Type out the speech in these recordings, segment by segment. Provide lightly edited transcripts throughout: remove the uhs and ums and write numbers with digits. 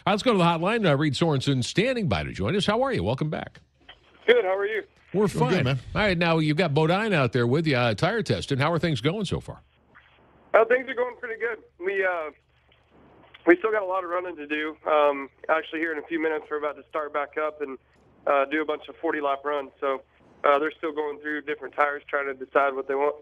right, let's go to the hotline. Reed Sorenson standing by to join us. How are you? Welcome back. Good. How are you? We're fine. Good, man. All right, now you've got Bodine out there with you, tire testing. How are things going so far? Things are going pretty good. We still got a lot of running to do. Actually, here in a few minutes, we're about to start back up and do a bunch of 40-lap runs. So they're still going through different tires, trying to decide what they want.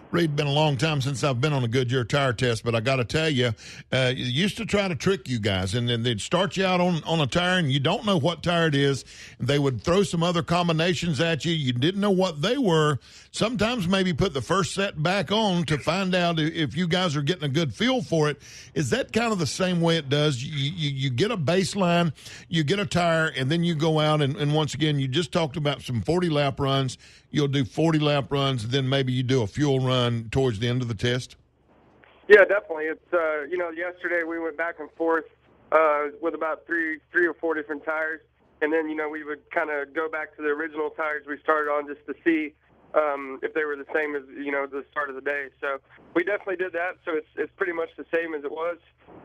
Reed, been a long time since I've been on a Goodyear tire test, but I got to tell you, you used to try to trick you guys, and then they'd start you out on a tire, and you don't know what tire it is. They would throw some other combinations at you. You didn't know what they were. Sometimes maybe put the first set back on to find out if you guys are getting a good feel for it. Is that kind of the same way it does? You get a baseline, you get a tire, and then you go out, and once again, you just talked about some 40-lap runs. You'll do 40-lap runs, and then maybe you do a fuel run towards the end of the test? Yeah, definitely. It's yesterday we went back and forth with about three or four different tires, and then we would kind of go back to the original tires we started on just to see if they were the same as the start of the day. So we definitely did that. So it's pretty much the same as it was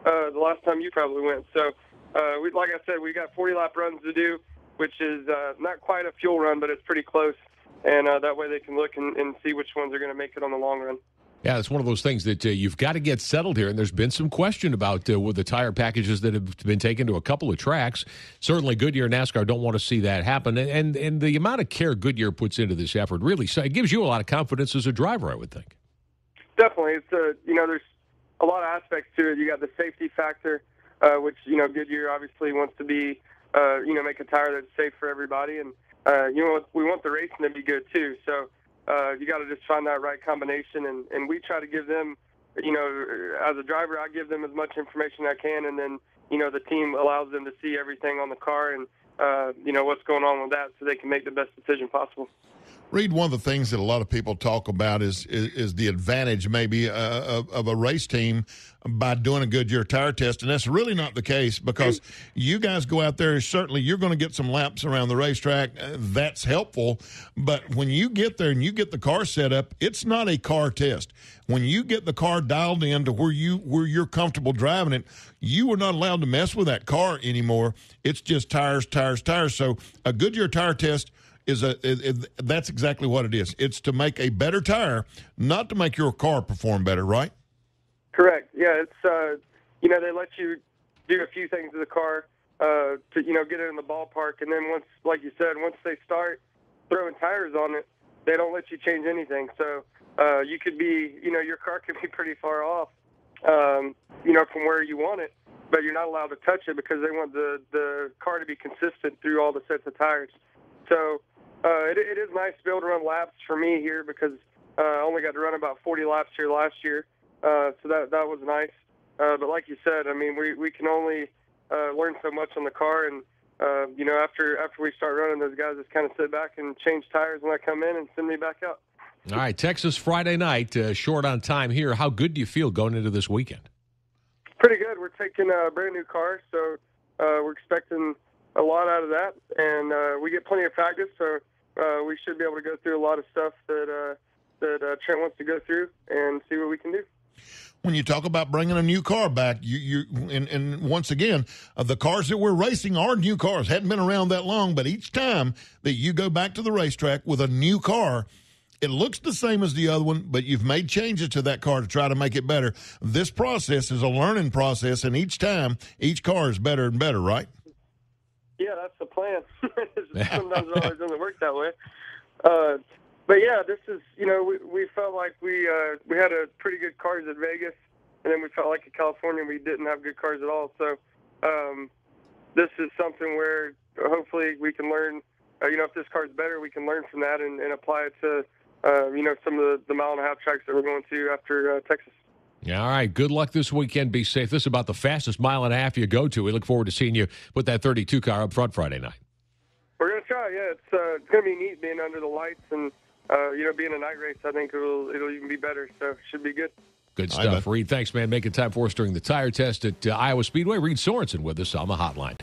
the last time you probably went. So like I said, we got 40-lap runs to do, which is not quite a fuel run, but it's pretty close. And that way they can look and see which ones are going to make it on the long run. Yeah, it's one of those things that you've got to get settled here, and there's been some question about with the tire packages that have been taken to a couple of tracks. Certainly Goodyear and NASCAR don't want to see that happen, and the amount of care Goodyear puts into this effort really it gives you a lot of confidence as a driver, I would think. Definitely. It's there's a lot of aspects to it. You got the safety factor, which Goodyear obviously wants to be make a tire that's safe for everybody, and we want the racing to be good too. So you got to just find that right combination, and we try to give them, as a driver, I give them as much information as I can, and then the team allows them to see everything on the car and what's going on with that, so they can make the best decision possible. Reed, one of the things that a lot of people talk about is the advantage maybe of a race team by doing a Goodyear tire test, and that's really not the case because you guys go out there, certainly you're going to get some laps around the racetrack. That's helpful, but when you get there and you get the car set up, it's not a car test. When you get the car dialed in to where you're comfortable driving it, you are not allowed to mess with that car anymore. It's just tires. So a Goodyear tire test that's exactly what it is. It's to make a better tire, not to make your car perform better, right? Correct. Yeah, it's they let you do a few things to the car to get it in the ballpark, and then once, like you said, once they start throwing tires on it, they don't let you change anything. So you could be, your car could be pretty far off, from where you want it, but you're not allowed to touch it because they want the car to be consistent through all the sets of tires. So it is nice to be able to run laps for me here because I only got to run about 40 laps here last year, so that was nice. But like you said, I mean, we can only learn so much on the car, and after we start running, those guys just kind of sit back and change tires when I come in and send me back out. All right, Texas Friday night, short on time here. How good do you feel going into this weekend? Pretty good. We're taking a brand new car, so we're expecting a lot out of that, and we get plenty of practice, so we should be able to go through a lot of stuff that Trent wants to go through and see what we can do. When you talk about bringing a new car back, and once again, the cars that we're racing are new cars. Hadn't been around that long, but each time that you go back to the racetrack with a new car, it looks the same as the other one, but you've made changes to that car to try to make it better. This process is a learning process, and each time, each car is better and better, right? Yeah, that's the plan. Sometimes it always doesn't work that way. But yeah, this is, we felt like we had a pretty good cars at Vegas, and then we felt like in California we didn't have good cars at all. So this is something where hopefully we can learn, if this car's better, we can learn from that and apply it to, some of the mile-and-a-half tracks that we're going to after Texas. Yeah, all right. Good luck this weekend. Be safe. This is about the fastest mile and a half you go to. We look forward to seeing you put that 32 car up front Friday night. We're going to try, yeah. It's going to be neat being under the lights and, being a night race. I think it'll even be better, so it should be good. Good stuff. Reed, thanks, man. Making time for us during the tire test at Iowa Speedway. Reed Sorenson with us on the hotline.